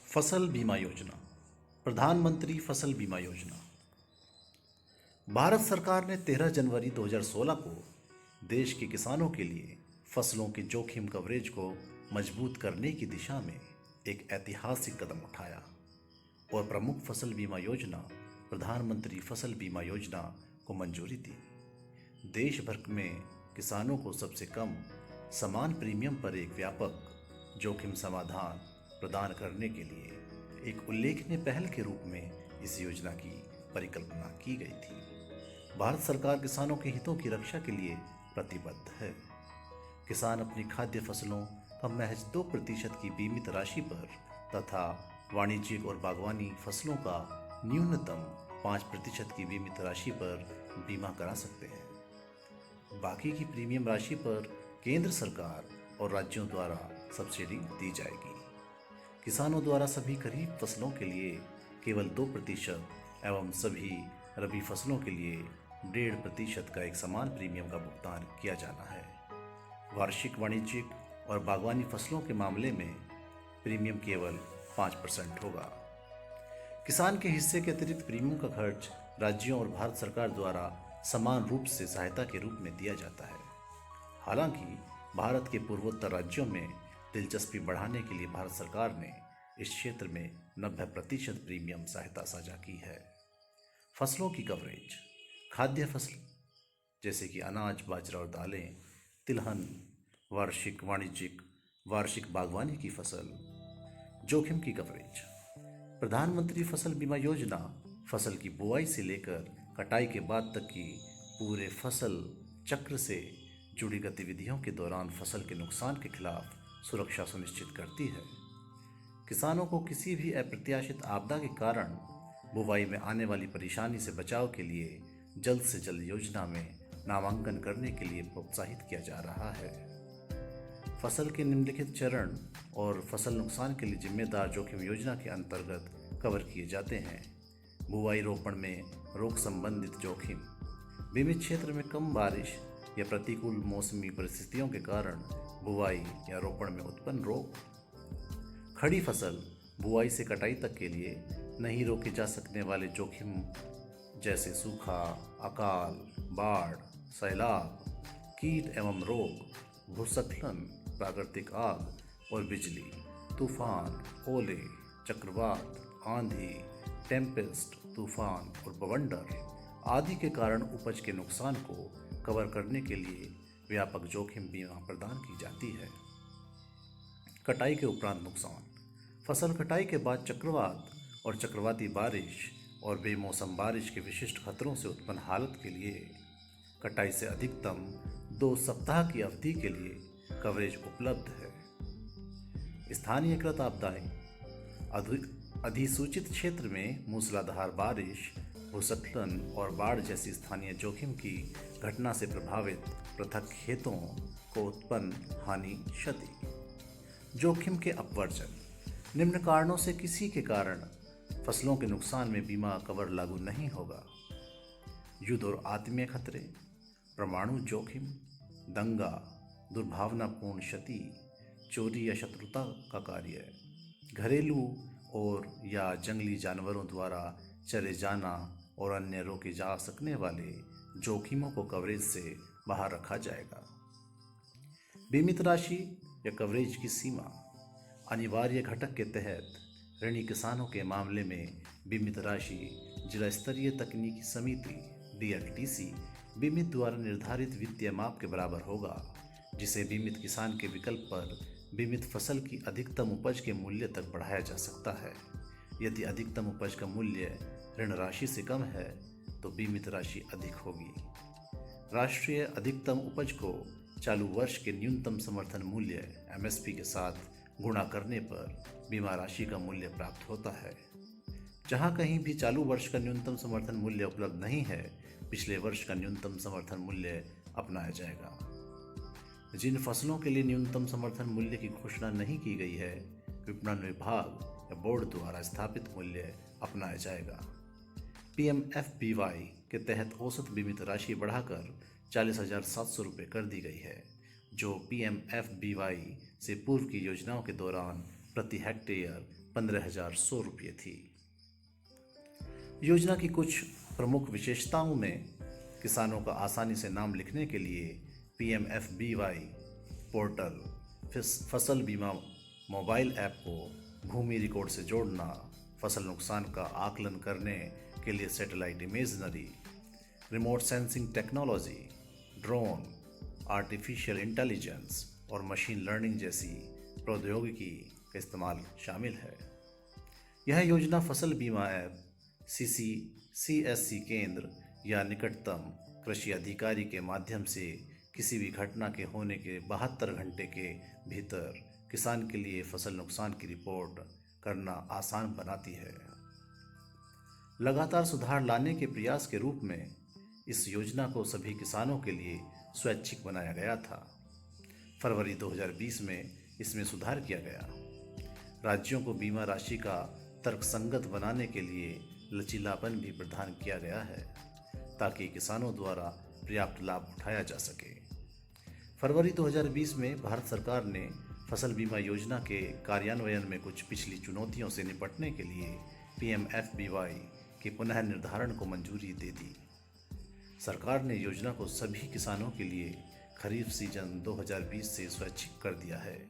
फसल बीमा योजना। प्रधानमंत्री फसल बीमा योजना भारत सरकार ने 13 जनवरी 2016 को देश के किसानों के लिए फसलों के जोखिम कवरेज को मजबूत करने की दिशा में एक ऐतिहासिक कदम उठाया और प्रमुख फसल बीमा योजना प्रधानमंत्री फसल बीमा योजना को मंजूरी दी। देश भर में किसानों को सबसे कम समान प्रीमियम पर एक व्यापक जोखिम समाधान प्रदान करने के लिए एक उल्लेखनीय पहल के रूप में इस योजना की परिकल्पना की गई थी। भारत सरकार किसानों के हितों की रक्षा के लिए प्रतिबद्ध है। किसान अपनी खाद्य फसलों का महज 2% की बीमित राशि पर तथा वाणिज्यिक और बागवानी फसलों का न्यूनतम 5% की बीमित राशि पर बीमा करा सकते हैं। बाकी की प्रीमियम राशि पर केंद्र सरकार और राज्यों द्वारा सब्सिडी दी जाएगी। किसानों द्वारा सभी खरीफ फसलों के लिए केवल 2% एवं सभी रबी फसलों के लिए 1.5% का एक समान प्रीमियम का भुगतान किया जाना है। वार्षिक वाणिज्यिक और बागवानी फसलों के मामले में प्रीमियम केवल 5% होगा। किसान के हिस्से के अतिरिक्त प्रीमियम का खर्च राज्यों और भारत सरकार द्वारा समान रूप से सहायता के रूप में दिया जाता है। हालांकि भारत के पूर्वोत्तर राज्यों में दिलचस्पी बढ़ाने के लिए भारत सरकार ने इस क्षेत्र में 90% प्रीमियम सहायता साझा की है। फसलों की कवरेज। खाद्य फसल जैसे कि अनाज, बाजरा और दालें, तिलहन, वार्षिक वाणिज्यिक, वार्षिक बागवानी की फसल। जोखिम की कवरेज। प्रधानमंत्री फसल बीमा योजना फसल की बुआई से लेकर कटाई के बाद तक की पूरे फसल चक्र से जुड़ी गतिविधियों के दौरान फसल के नुकसान के खिलाफ सुरक्षा सुनिश्चित करती है। किसानों को किसी भी अप्रत्याशित आपदा के कारण बुवाई में आने वाली परेशानी से बचाव के लिए जल्द से जल्द योजना में नामांकन करने के लिए प्रोत्साहित किया जा रहा है। फसल के निम्नलिखित चरण और फसल नुकसान के लिए जिम्मेदार जोखिम योजना के अंतर्गत कवर किए जाते हैं। बुवाई रोपण में रोग संबंधित जोखिम। बीमित क्षेत्र में कम बारिश या प्रतिकूल मौसमी परिस्थितियों के कारण बुवाई या रोपण में उत्पन्न रोग। खड़ी फसल बुआई से कटाई तक के लिए नहीं रोके जा सकने वाले जोखिम जैसे सूखा, अकाल, बाढ़, सैलाब, कीट एवं रोग, भूस्खलन, प्राकृतिक आग और बिजली, तूफान, ओले, चक्रवात, आंधी, टेम्पेस्ट, तूफान और बवंडर आदि के कारण उपज के नुकसान को कवर करने के लिए व्यापक जोखिम बीमा प्रदान की जाती है। कटाई के उपरांत नुकसान। फसल कटाई के बाद चक्रवात और चक्रवाती बारिश और बेमौसम बारिश के विशिष्ट खतरों से उत्पन्न हालत के लिए कटाई से अधिकतम 2 सप्ताह की अवधि के लिए कवरेज उपलब्ध है। स्थानीयकृत आपदाएं। अधिसूचित क्षेत्र में मूसलाधार बारिश, भूस्खलन और बाढ़ जैसी स्थानीय जोखिम की घटना से प्रभावित पृथक खेतों को उत्पन्न हानि, क्षति। जोखिम के अपवर्जन। निम्न कारणों से किसी के कारण फसलों के नुकसान में बीमा कवर लागू नहीं होगा। युद्ध और आत्मीय खतरे, परमाणु जोखिम, दंगा, दुर्भावनापूर्ण क्षति, चोरी या शत्रुता का कार्य, घरेलू और या जंगली जानवरों द्वारा चले जाना और अन्य रोके जा सकने वाले जोखिमों को कवरेज से बाहर रखा जाएगा। बीमित राशि या कवरेज की सीमा। अनिवार्य घटक के तहत ऋणी किसानों के मामले में बीमित राशि जिला स्तरीय तकनीकी समिति DLTC बीमित द्वारा निर्धारित वित्तीय माप के बराबर होगा, जिसे बीमित किसान के विकल्प पर बीमित फसल की अधिकतम उपज के मूल्य तक बढ़ाया जा सकता है। यदि अधिकतम उपज का मूल्य ऋण राशि से कम है तो बीमित राशि अधिक होगी। राष्ट्रीय अधिकतम उपज को चालू वर्ष के न्यूनतम समर्थन मूल्य MSP के साथ गुणा करने पर बीमा राशि का मूल्य प्राप्त होता है। जहां कहीं भी चालू वर्ष का न्यूनतम समर्थन मूल्य उपलब्ध नहीं है, पिछले वर्ष का न्यूनतम समर्थन मूल्य अपनाया जाएगा। जिन फसलों के लिए न्यूनतम समर्थन मूल्य की घोषणा नहीं की गई है, विपणन विभाग या बोर्ड द्वारा स्थापित मूल्य अपनाया जाएगा। PMFBY के तहत औसत बीमित राशि बढ़ाकर 40,700 रुपये कर दी गई है, जो PMFBY से पूर्व की योजनाओं के दौरान प्रति हेक्टेयर 15,100 रुपये थी। योजना की कुछ प्रमुख विशेषताओं में किसानों का आसानी से नाम लिखने के लिए PMFBY पोर्टल, फसल बीमा मोबाइल ऐप को भूमि रिकॉर्ड से जोड़ना, फसल नुकसान का आकलन करने के लिए satellite imaginary, remote sensing technology, drone, artificial intelligence और मशीन लर्निंग जैसी प्रौद्योगिकी का इस्तेमाल शामिल है। यह योजना फसल बीमा ऐप CSC केंद्र या निकटतम कृषि अधिकारी के माध्यम से किसी भी घटना के होने के 72 घंटे के भीतर किसान के लिए फसल नुकसान की रिपोर्ट करना आसान बनाती है। लगातार सुधार लाने के प्रयास के रूप में इस योजना को सभी किसानों के लिए स्वैच्छिक बनाया गया था। फरवरी 2020 में इसमें सुधार किया गया। राज्यों को बीमा राशि का तर्कसंगत बनाने के लिए लचीलापन भी प्रदान किया गया है ताकि किसानों द्वारा पर्याप्त लाभ उठाया जा सके। फरवरी 2020 में भारत सरकार ने फसल बीमा योजना के कार्यान्वयन में कुछ पिछली चुनौतियों से निपटने के लिए PMFBY के पुनः निर्धारण को मंजूरी दे दी। सरकार ने योजना को सभी किसानों के लिए खरीफ सीजन 2020 से स्वैच्छिक कर दिया है।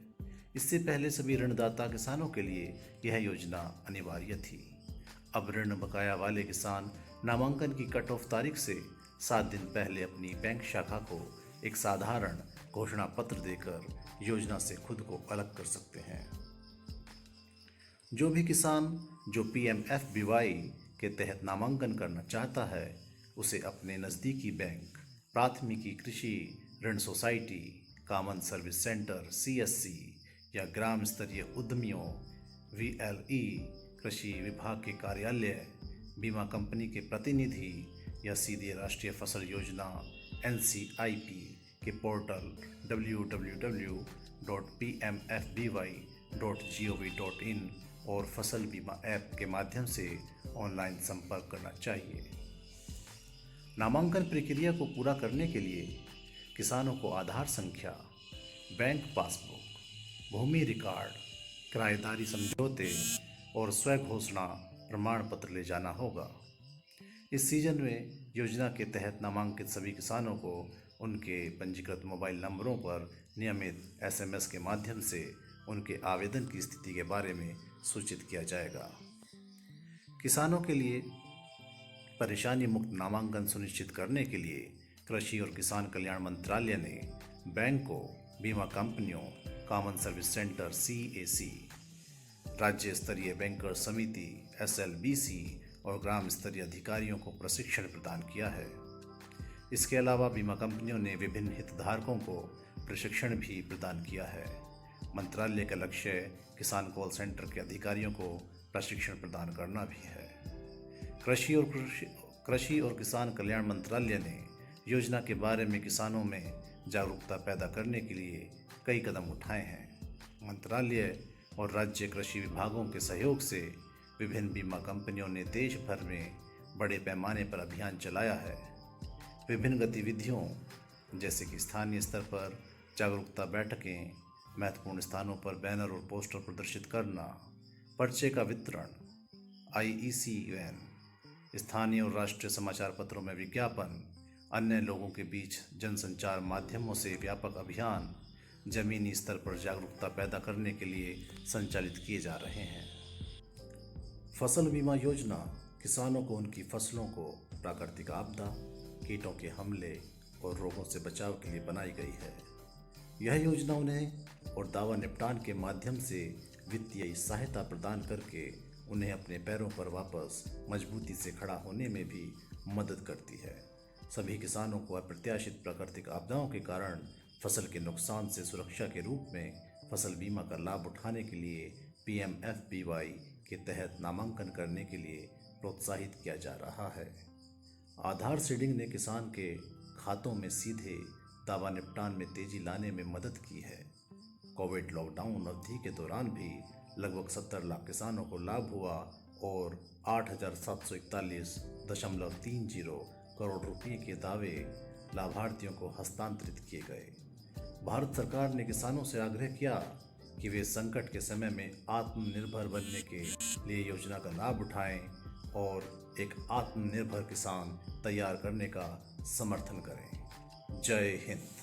इससे पहले सभी ऋणदाता किसानों के लिए यह योजना अनिवार्य थी। अब ऋण बकाया वाले किसान नामांकन की कट ऑफ तारीख से 7 दिन पहले अपनी बैंक शाखा को एक साधारण घोषणा पत्र देकर योजना से खुद को अलग कर सकते हैं। जो भी किसान जो PMFBY के तहत नामांकन करना चाहता है उसे अपने नज़दीकी बैंक, प्राथमिकी कृषि ऋण society, common service centre CSC या ग्राम स्तरीय उद्यमियों VLE, कृषि विभाग के कार्यालय, बीमा कंपनी के प्रतिनिधि या सीधे राष्ट्रीय फसल योजना NCIP के पोर्टल www.pmfby.gov.in और फसल बीमा ऐप के माध्यम से ऑनलाइन संपर्क करना चाहिए। नामांकन प्रक्रिया को पूरा करने के लिए किसानों को आधार संख्या, बैंक पासबुक, भूमि रिकॉर्ड, किराएदारी समझौते और स्व घोषणा प्रमाण पत्र ले जाना होगा। इस सीजन में योजना के तहत नामांकित सभी किसानों को उनके पंजीकृत मोबाइल नंबरों पर नियमित SMS के माध्यम से उनके आवेदन की स्थिति के बारे में सूचित किया जाएगा। किसानों के लिए परेशानी मुक्त नामांकन सुनिश्चित करने के लिए कृषि और किसान कल्याण मंत्रालय ने बैंकों, बीमा कंपनियों, कॉमन सर्विस सेंटर CAC, राज्य स्तरीय बैंकर समिति SLBC और ग्राम स्तरीय अधिकारियों को प्रशिक्षण प्रदान किया है। इसके अलावा बीमा कंपनियों ने विभिन्न हितधारकों को प्रशिक्षण भी प्रदान किया है। मंत्रालय का लक्ष्य किसान कॉल सेंटर के अधिकारियों को प्रशिक्षण प्रदान करना भी है। कृषि और किसान कल्याण मंत्रालय ने योजना के बारे में किसानों में जागरूकता पैदा करने के लिए कई कदम उठाए हैं। मंत्रालय और राज्य कृषि विभागों के सहयोग से विभिन्न बीमा कंपनियों ने देश भर में बड़े पैमाने पर अभियान चलाया है। विभिन्न गतिविधियों जैसे कि स्थानीय स्तर पर जागरूकता बैठकें, महत्वपूर्ण स्थानों पर बैनर और पोस्टर प्रदर्शित करना, पर्चे का वितरण, IEC वैन, स्थानीय और राष्ट्रीय समाचार पत्रों में विज्ञापन, अन्य लोगों के बीच जनसंचार माध्यमों से व्यापक अभियान जमीनी स्तर पर जागरूकता पैदा करने के लिए संचालित किए जा रहे हैं। फसल बीमा योजना किसानों को उनकी फसलों को प्राकृतिक आपदा, कीटों के हमले और रोगों से बचाव के लिए बनाई गई है। यह योजना उन्हें और दावा निपटान के माध्यम से वित्तीय सहायता प्रदान करके उन्हें अपने पैरों पर वापस मजबूती से खड़ा होने में भी मदद करती है। सभी किसानों को अप्रत्याशित प्राकृतिक आपदाओं के कारण फसल के नुकसान से सुरक्षा के रूप में फसल बीमा का लाभ उठाने के लिए PMFBY के तहत नामांकन करने के लिए प्रोत्साहित किया जा रहा है। आधार सीडिंग ने किसान के खातों में सीधे दावा निपटान में तेजी लाने में मदद की है। कोविड लॉकडाउन अवधि के दौरान भी लगभग 70 लाख किसानों को लाभ हुआ और 8,741.30 करोड़ रुपए के दावे लाभार्थियों को हस्तांतरित किए गए। भारत सरकार ने किसानों से आग्रह किया कि वे संकट के समय में आत्मनिर्भर बनने के लिए योजना का लाभ उठाएं और एक आत्मनिर्भर किसान तैयार करने का समर्थन करें। जय हिंद।